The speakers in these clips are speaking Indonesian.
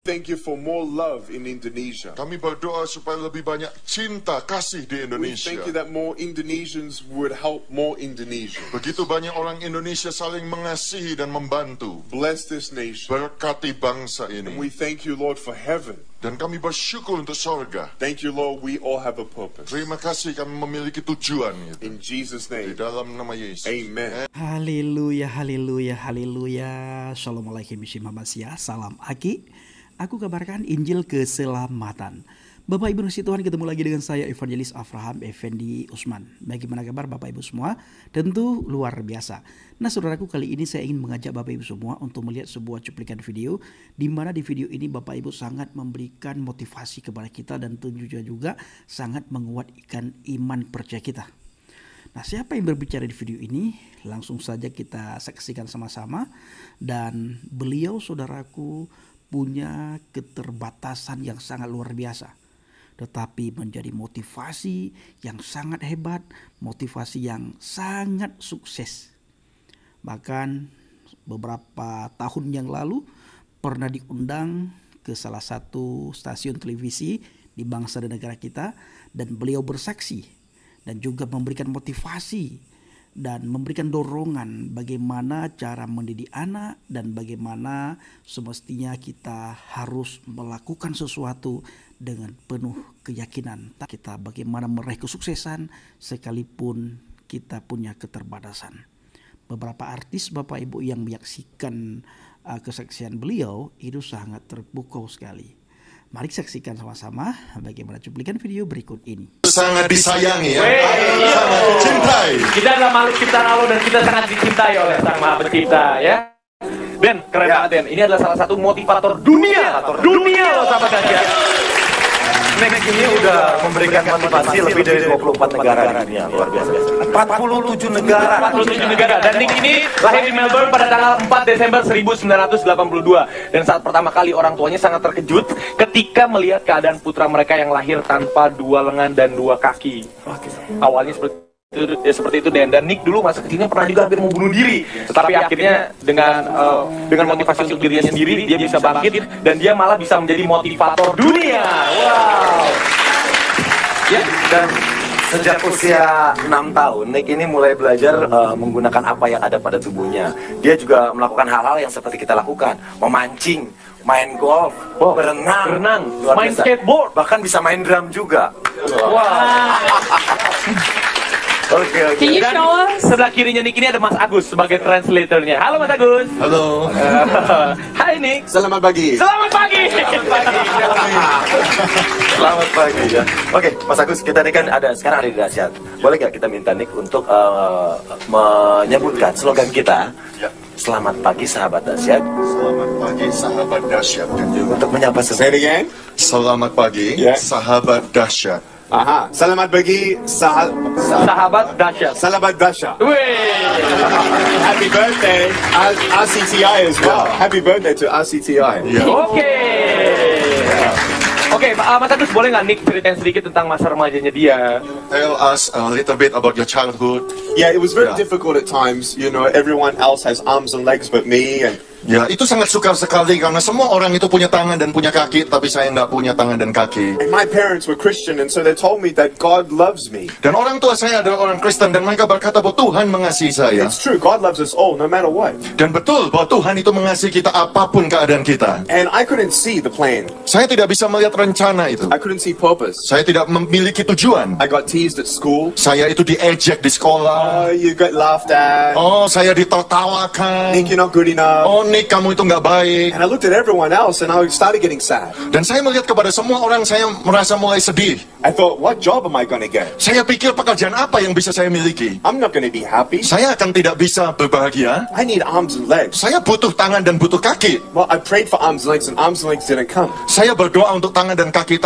Thank you for more love in Indonesia. Kami berdoa supaya lebih banyak cinta kasih di We Indonesia. thank you that more Indonesians would help more Indonesians. Begitu banyak orang Indonesia saling mengasihi dan membantu. Bless this nation. Berkati bangsa And ini. we thank you, Lord, for heaven. Dan kami bersyukur untuk sorga. Thank you, Lord, we all have a purpose. Terima kasih kami memiliki tujuan itu. In Jesus' Di name, dalam nama Yesus. amen. Haleluya, haleluya, haleluya. Shalom alaikum Muhammad. Salam Aki. Aku kabarkan Injil keselamatan. Bapak Ibu Nasi Tuhan, ketemu lagi dengan saya Evangelis Avraham Effendi Usman. Bagaimana kabar Bapak Ibu semua? Tentu luar biasa. Nah saudaraku, kali ini saya ingin mengajak Bapak Ibu semua untuk melihat sebuah cuplikan video, di mana di video ini Bapak Ibu sangat memberikan motivasi kepada kita dan tentunya juga sangat menguatkan iman percaya kita. Nah, siapa yang berbicara di video ini? Langsung saja kita saksikan sama-sama. Dan beliau, saudaraku, punya keterbatasan yang sangat luar biasa, tetapi menjadi motivasi yang sangat hebat, motivasi yang sangat sukses. Bahkan beberapa tahun yang lalu pernah diundang ke salah satu stasiun televisi di bangsa dan negara kita, dan beliau bersaksi dan juga memberikan motivasi dan memberikan dorongan bagaimana cara mendidik anak dan bagaimana semestinya kita harus melakukan sesuatu dengan penuh keyakinan. Kita bagaimana meraih kesuksesan sekalipun kita punya keterbatasan. Beberapa artis Bapak Ibu yang menyaksikan kesaksian beliau itu sangat terpukau sekali. Mari saksikan sama-sama bagaimana cuplikan video berikut ini. Sangat disayangi ya. Sangat dicintai. Kita adalah makhluk ciptaan Allah dan kita sangat dicintai oleh Sang Maha Pencipta ya. Ben, keren banget Ben. Ini adalah salah satu motivator dunia. Dunia loh sahabat ya. Next ini udah memberikan motivasi lebih dari 24 negara di dunia, luar biasa. 47 negara. Dan Nick ini lahir di Melbourne pada tanggal 4 Desember 1982. Dan saat pertama kali orang tuanya sangat terkejut ketika melihat keadaan putra mereka yang lahir tanpa dua lengan dan dua kaki. Awalnya seperti itu dan Nick dulu masa kecilnya pernah juga hampir mau bunuh diri, tetapi akhirnya dengan motivasi untuk dirinya sendiri dia bisa bangkit dan dia malah bisa menjadi motivator dunia. Wow. Ya, dan sejak usia 6 tahun Nick ini mulai belajar menggunakan apa yang ada pada tubuhnya. Dia juga melakukan hal-hal yang seperti kita lakukan, memancing, main golf, berenang, main skateboard, bahkan bisa main drum juga. Wow. Oke. Can you show us? Sebelah kirinya Nick ini ada Mas Agus sebagai translatornya. Halo Mas Agus. Halo. Hai Nick. Selamat pagi. Selamat pagi. Selamat pagi ya. Oke, Mas Agus, kita ini kan sekarang ada di dahsyat. Boleh nggak kita minta Nick untuk menyebutkan slogan kita? Ya. Selamat pagi sahabat dahsyat. Selamat pagi sahabat dahsyat. Untuk menyapa semua. Say it again. Selamat pagi Ya. sahabat dahsyat. Aha. Selamat pagi, Sahabat dahsyat. Salamat Dasha. Wih. Happy birthday, RCTI as well. Happy birthday to RCTI. Ya. Oke, Mas Agus, boleh nggak Nick ceritain sedikit tentang masa remajanya dia? Tell us a little bit about your childhood. Yeah, it was very Yeah. difficult at times. You know, everyone else has arms and legs but me, and Ya, itu sangat sukar sekali karena semua orang itu punya tangan dan punya kaki, tapi saya nggak punya tangan dan kaki. my parents were Christian, and so they told me that God loves me. Dan orang tua saya adalah orang Kristen dan mereka berkata bahwa Tuhan mengasihi saya. It's true, God loves us all, no matter what. Dan betul bahwa Tuhan itu mengasihi kita apapun keadaan kita. And I couldn't see the plan. Saya tidak bisa melihat rencana itu. I couldn't see purpose. Saya tidak memiliki tujuan. I got teased at school. Saya itu diejek di sekolah. Oh, you got laughed at. Oh, saya ditertawakan. Nick, you're not good enough. Oh, Nick, kamu itu nggak baik. And I looked at everyone else, and I started getting sad. Dan saya melihat kepada semua orang, saya merasa mulai sedih. I thought, what job am I going to get? Saya pikir pekerjaan apa yang bisa saya miliki? I'm not going to be happy. Saya akan tidak bisa berbahagia. I need arms and legs. Saya butuh tangan dan butuh kaki. Well, I prayed for arms and legs didn't come. Saya berdoa untuk tangan dan kaki,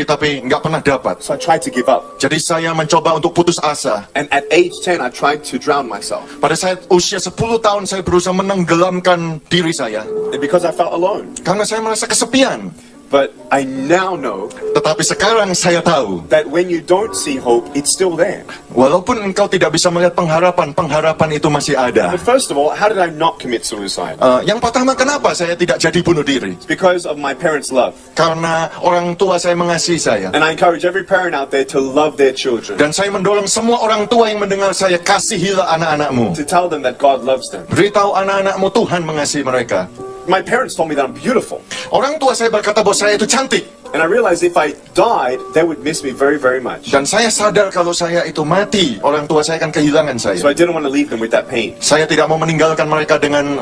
tapi nggak pernah dapat. So I tried to give up. Jadi saya mencoba untuk putus asa. And at age 10, I tried to drown myself. Pada saat usia 10 tahun, saya berusaha menenggelamkan diri saya. And because I felt alone. Karena saya merasa kesepian. But I now know Tetapi sekarang saya tahu, that when you don't see hope, it's still there. walaupun engkau tidak bisa melihat pengharapan, pengharapan itu masih ada. But first of all, how did I not commit suicide? Yang pertama, kenapa saya tidak jadi bunuh diri? It's because of my parents' love. Karena orang tua saya mengasihi saya. And I encourage every parent out there to love their children, Dan saya mendorong semua orang tua yang mendengar saya, kasihilah anak-anakmu. to tell them that God loves them. Beritahu anak-anakmu Tuhan mengasihi mereka. My parents told me that I'm beautiful. Orang tua saya berkata bahwa saya itu cantik. And I realized if I died, they would miss me very, very much. Dan saya sadar kalau saya itu mati, orang tua saya akan kehilangan saya. So I didn't want to leave them with that pain. Saya tidak mau meninggalkan mereka dengan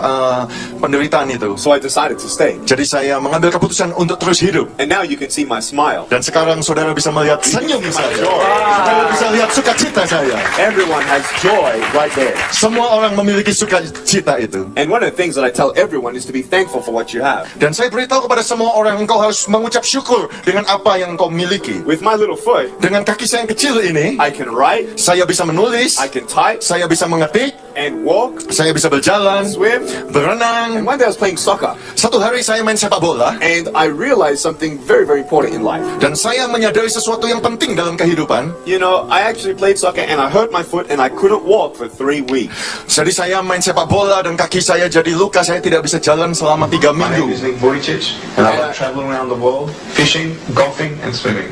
penderitaan itu. So I decided to stay. Jadi saya mengambil keputusan untuk terus hidup. And now you can see my smile. Dan sekarang saudara bisa melihat senyum saya. Saudara bisa lihat sukacita saya. Everyone has joy right there. Semua orang memiliki sukacita itu. And one of the things that I tell everyone is to be thankful for what you have. Dan saya beritahu kepada semua orang, engkau harus mengucap syukur dengan apa yang engkau miliki. With my little foot, Dengan kaki saya yang kecil ini, I can write, saya bisa menulis, I can type, saya bisa mengetik, and walk, saya bisa berjalan, swim. And berenang. one day I was playing soccer, Satu hari saya main sepak bola, and I realized something very, very important in life. dan saya menyadari sesuatu yang penting dalam kehidupan. You know, I actually played soccer, and I hurt my foot, and I couldn't walk for 3 weeks. Jadi saya main sepak bola dan kaki saya jadi luka, saya tidak bisa jalan selama 3 My name minggu. is Nick Vujicic, and I love traveling around the world, fishing, golfing, and swimming.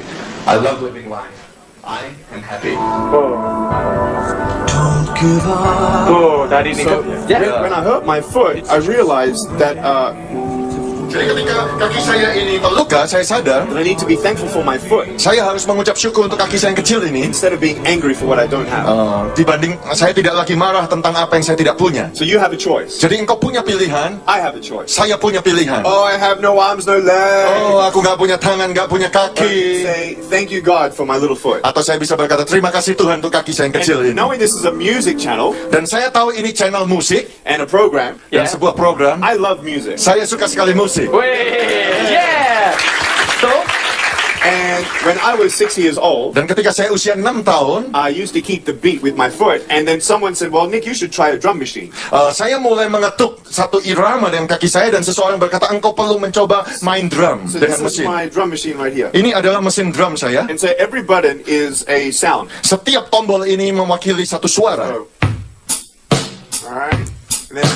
I love living life. I am happy. Tuh, tadi nih. When I hurt my foot, I realized that Jadi ketika kaki saya ini terluka, saya sadar I need to be thankful for my foot saya harus mengucap syukur untuk kaki saya yang kecil ini. instead of being angry for what I don't have. Dibanding saya tidak lagi marah tentang apa yang saya tidak punya. So you have a choice. Jadi engkau punya pilihan, I have a choice. saya punya pilihan. Oh, I have no arms, no legs. Oh, aku nggak punya tangan, nggak punya But kaki. say, thank you God for my little foot. Atau saya bisa berkata, terima kasih Tuhan untuk kaki saya yang kecil And ini. knowing this is a music channel Dan saya tahu ini channel musik and a program, dan sebuah program. I love music. Saya suka sekali musik. Wih, yeah. So, And when I was 6 years old, Dan ketika saya usia 6 tahun, I used to keep the beat with my foot. And then someone said, well, Nick, you should try a drum machine. saya mulai mengetuk satu irama dengan kaki saya dan seseorang berkata, engkau perlu mencoba main drum So dengan this is mesin. my drum machine right here. Ini adalah mesin drum saya. And so every button is a sound. Setiap tombol ini mewakili satu suara. So, all right. And then,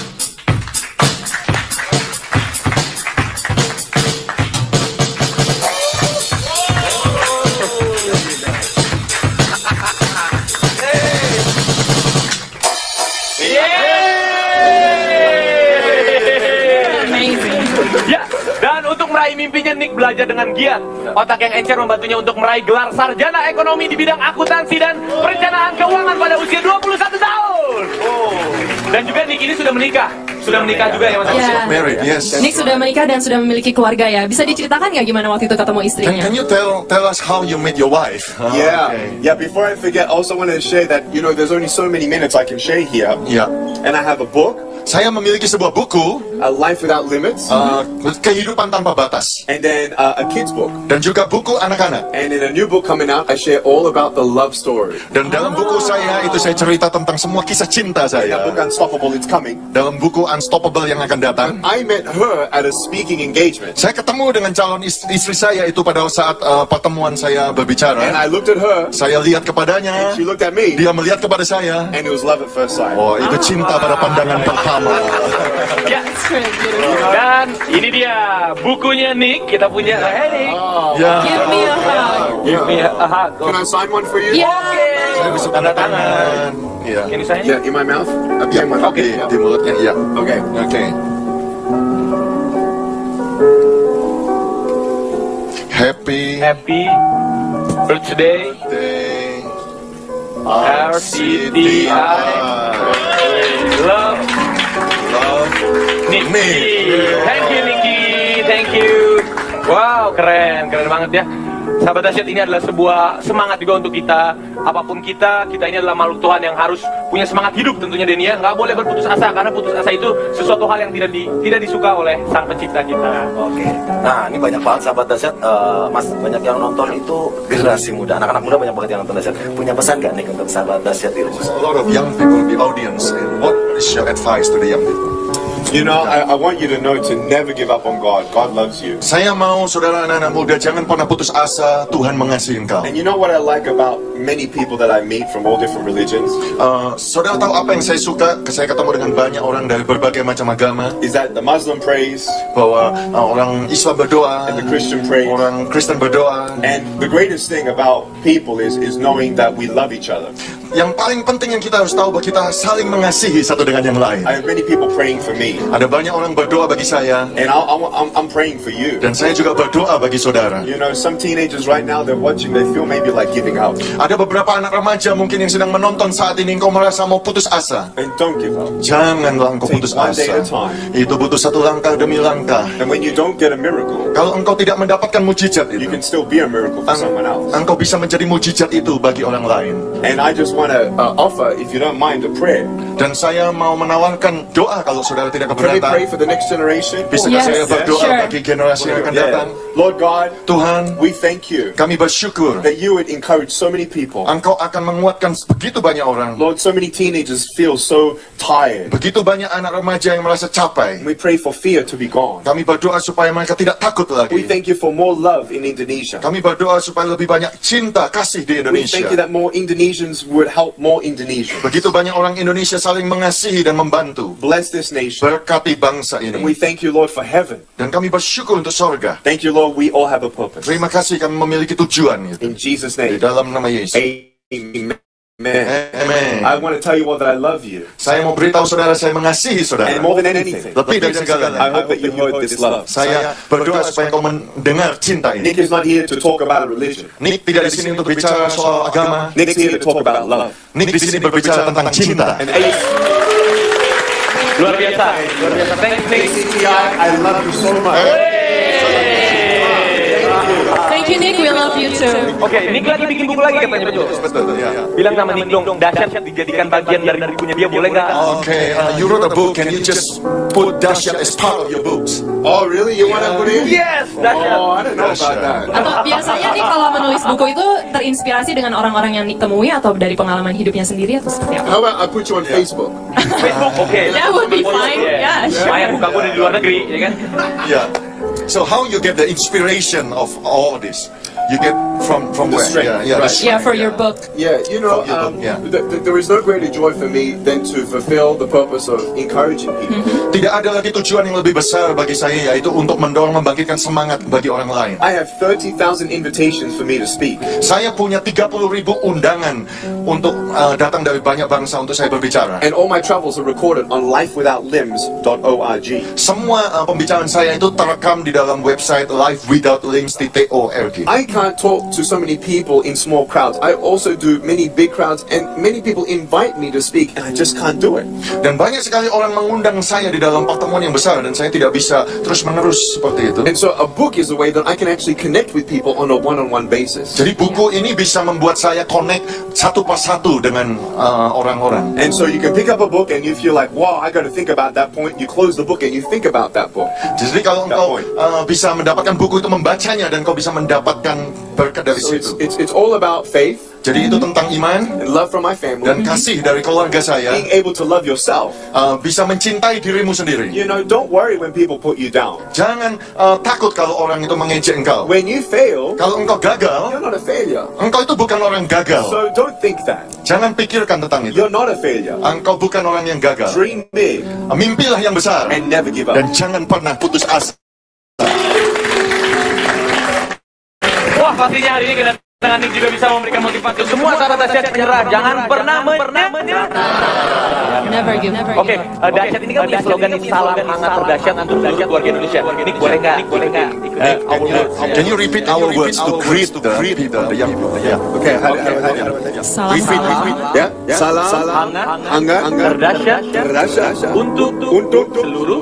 ya, dan untuk meraih mimpinya, Nick belajar dengan giat. Otak yang encer membantunya untuk meraih gelar sarjana ekonomi di bidang akuntansi dan perencanaan keuangan pada usia 21 tahun. Dan juga Nick ini sudah menikah. Sudah menikah juga ya Mas? Ya. Married, yes. Nick sudah menikah dan sudah memiliki keluarga ya. Bisa diceritakan nggak gimana waktu itu ketemu istrinya? Can you tell us how you met your wife? yeah. Okay. Yeah, before I forget, I also want to share that, you know, there's only so many minutes I can share here. Ya, And I have a book, saya memiliki sebuah buku, A Life Without Limits, Kehidupan Tanpa Batas, and then a kid's book. dan juga buku anak-anak. And in a new book coming out, I share all about the love story. Dan dalam buku saya itu saya cerita tentang semua kisah cinta That saya. book, Unstoppable, it's coming. Dalam buku Unstoppable yang akan datang, I met her at a speaking engagement. saya ketemu dengan calon istri saya itu pada saat pertemuan saya And berbicara. I looked at her, Saya lihat kepadanya, she looked at me, dia melihat kepada saya. and it was love at first sight. Oh, itu cinta pada pandangan pertama. Ya, dan ini dia bukunya Nick. Kita punya. Hey Nick, Ya, Give me a hug. give me a hug. Can I sign one for you? Yeah. saya bisa tanda tangan. Ya, Ini saya. Yeah, in my mouth? ya, in my mouth. di mulutnya. Ya, Okay. oke. Happy Happy birthday, day, RCTI. Love, love. Nicky. Nick. Thank you Nicky, thank you. Wow, keren banget ya. Sahabat dahsyat, ini adalah sebuah semangat juga untuk kita. Apapun kita ini adalah makhluk Tuhan yang harus punya semangat hidup tentunya, Denia. Nggak boleh berputus asa, karena putus asa itu sesuatu hal yang tidak disuka oleh Sang Pencipta kita. Oke. Nah, ini banyak banget sahabat dahsyat, Mas, banyak yang nonton itu generasi muda, anak-anak muda banyak banget yang nonton dahsyat. Punya pesan gak nih untuk sahabat dahsyat di rumah? A lot of young people in the audience. What is your advice to the young people? You know, I want you to know to never give up on God. God loves you. Saya mau saudara anak-anak muda jangan pernah putus asa, Tuhan mengasihi engkau. And you know what I like about many people that I meet from all different religions? Saudara tahu apa yang saya suka? Saya ketemu dengan banyak orang dari berbagai macam agama. Is that the Muslim prays, Bahwa orang Islam berdoa, and the Christian prays. orang Kristen berdoa. And the greatest thing about people is knowing that we love each other. Yang paling penting yang kita harus tahu bahwa kita saling mengasihi satu dengan yang lain. I have many people praying for me, Ada banyak orang berdoa bagi saya, and I'm praying for you. dan saya juga berdoa bagi saudara. You know, some teenagers right now, they're watching, they feel maybe like giving up. Ada beberapa anak remaja mungkin yang sedang menonton saat ini, engkau merasa mau putus asa. And don't give up. Janganlah engkau Take putus one day asa. at a time. Itu butuh satu langkah demi langkah. And when you don't get a miracle, Kalau engkau tidak mendapatkan mujizat you itu, can still be a miracle for someone else. engkau bisa menjadi mujizat itu bagi orang lain. And I just want to offer, if you don't mind, a prayer. Dan saya mau menawarkan doa kalau saudara tidak Can we pray keberatan. for the next generation? Bisakah Yes, saya berdoa sure. bagi generasi yang akan datang? Lord God, Tuhan, we thank you kami bersyukur that you would encourage so many people. Engkau akan menguatkan begitu banyak orang. Lord, so many teenagers feel so tired. Begitu banyak anak remaja yang merasa capek. We pray for fear to be gone. Kami berdoa supaya mereka tidak takut We lagi. thank you for more love in Indonesia. Kami berdoa supaya lebih banyak cinta, kasih di We thank you Indonesia. that more Indonesians would help more Indonesians. Begitu banyak orang Indonesia saling mengasihi dan membantu. Bless this nation. Berkati bangsa And we ini. thank you, Lord, for heaven. Dan kami bersyukur untuk sorga. Thank you, Lord, we all have a purpose. Terima kasih kami memiliki tujuan itu. In Jesus' Di name. dalam nama Yesus. Amen. Amen. I want to tell you all that I love you. Saya mau beritahu saudara, saya mengasihi And saudara. more than anything, Lebih dari I segalanya. hope that you heard this love. Saya berdoa supaya kau mendengar cinta ini. Nick is not here to talk about religion. Nick tidak di sini untuk bicara soal agama. Nick's here to talk about love. Nick di sini berbicara tentang cinta. And Ace, Luar biasa, luar biasa. Thanks, Nick. I love you so much. Thank you, Nick. We love you too. Oke, Nick lagi bikin buku lagi katanya, betul? Betul, ya. Bilang nama Nick dong, dahsyat dijadikan bagian dari bukunya dia, boleh nggak? Okay, you wrote a book. Can you just put Dahsyat as part of your books? Oh, really? You want to put in? Yes, dahsyat. Oh, I don't know about that. Atau biasanya Nick kalau menulis buku itu terinspirasi dengan orang-orang yang Nick temui atau dari pengalaman hidupnya sendiri atau seperti apa? How about I put you on Facebook? Facebook, oke. That would be fine. Yeah, sure. Lumayan buka gue di luar negeri, ya kan? Yeah. So how you get the inspiration of all this? You get from The where? strength, Yeah, the right. strength, Yeah, for your book. Yeah, you know, Yeah. there is no greater joy for me than to fulfill the purpose of encouraging people. Tidak ada lagi tujuan yang lebih besar bagi saya, yaitu untuk mendorong membangkitkan semangat bagi orang lain. I have 30,000 invitations for me to speak. Saya punya 30.000 undangan untuk datang dari banyak bangsa untuk saya berbicara. And all my travels are recorded on lifewithoutlimbs.org. Semua pembicaraan saya itu terekam di dalam website lifewithoutlimbs.org. I can't talk to so many people in small crowds. I also do many big crowds, and many people invite me to speak, and I just can't do it. Dan banyak sekali orang mengundang saya di dalam pertemuan yang besar, dan saya tidak bisa terus-menerus seperti itu. And so a book is a way that I can actually connect with people on a one-on-one basis. Jadi buku ini bisa membuat saya connect satu persatu dengan orang-orang. And so you can pick up a book and you feel like, wow, I got to think about that point. You close the book and you think about that book. Jadi kalau engkau bisa mendapatkan buku itu, membacanya, dan kau bisa mendapatkan berkat dari So situ. it's all about faith Jadi itu tentang iman and love from my family. dan kasih dari keluarga saya. Being able to love yourself. Bisa mencintai dirimu sendiri. You know, don't worry when people put you down. Jangan takut kalau orang itu mengejek engkau. When you fail, Kalau engkau gagal, you're not a failure. engkau itu bukan orang gagal. So don't think that. Jangan pikirkan tentang itu. You're not a failure. Engkau bukan orang yang gagal. Dream big Mimpilah yang besar and never give up. dan jangan pernah putus asa. Wah, pastinya hari ini kedatangan Nick juga bisa memberikan motivasi semua sahabat dahsyat menyerah. Jangan pernah menyerah. Never give. Oke, dahsyat ini kan punya slogan nih, salam hangat terdahsyat untuk seluruh keluarga Indonesia. Nick boleh nggak ikuti our words? Can you repeat our words to greet the people, the young people? Yeah. Okay, Salam. Yeah. Salam, hangat, Terdahsyat untuk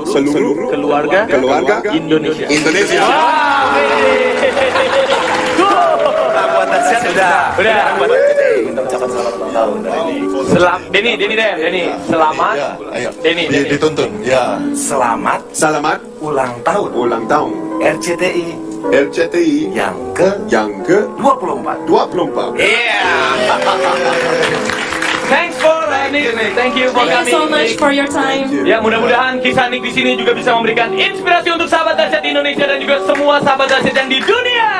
seluruh keluarga Indonesia. Indonesia. Buat dahsyat Udah. kita ucapkan selamat ulang tahun dari Denny, selamat. Ayo. Denny. Dituntun. Ya. Selamat ulang tahun Ulang tahun RCTI RCTI yang yang ke 24. 24. Thanks for Nick. Thank you for Thank you so coming, much Nick. for your time. Ya, mudah-mudahan kisah Nick di sini juga bisa memberikan inspirasi untuk sahabat dahsyat di Indonesia dan juga semua sahabat dahsyat yang di dunia.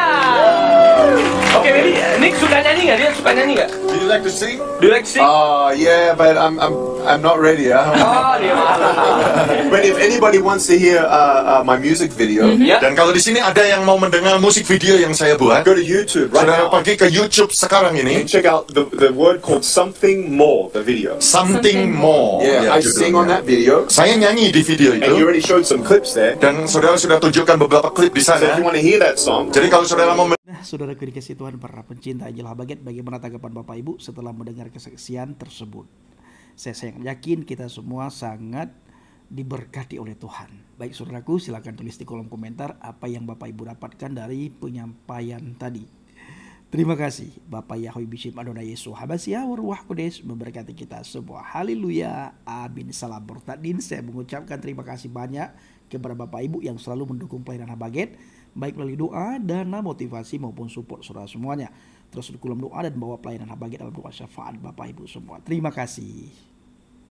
Oke, maybe Nick suka nyanyi nggak? Dia suka nyanyi nggak? Do you like to sing? Do you like to sing? Yeah, but I'm not ready. Oh, dia malah. But if anybody wants to hear my music video, Ya. Dan kalau di sini ada yang mau mendengar musik video yang saya buat, go to YouTube right saudara now pergi ke YouTube sekarang and ini. check out the word called Something More, the video. Something More. Yeah, ya, I sing on judulnya. that video, Saya nyanyi di video and you itu, already showed some clips there. dan saudara sudah tunjukkan beberapa klip di So if sana. you want to hear that song, Jadi kalau saudara mau Nah, saudara dikasih Tuhan para pencinta Angel Habaget, bagaimana tanggapan Bapak Ibu setelah mendengar kesaksian tersebut? Saya sangat yakin kita semua sangat diberkati oleh Tuhan. Baik saudaraku, silakan tulis di kolom komentar apa yang Bapak Ibu dapatkan dari penyampaian tadi. Terima kasih. Bapak Yahweh Bishim Adonai Yesus Habasyah Waruah Kudus memberkati kita semua. Haleluya. Amin. Salam bertadin. Saya mengucapkan terima kasih banyak kepada Bapak Ibu yang selalu mendukung pelayanan Habaget, baik melalui doa, dana, motivasi maupun support saudara semuanya. Terus di kolom doa dan bawa pelayanan Habaget dalam doa syafaat Bapak Ibu semua. Terima kasih.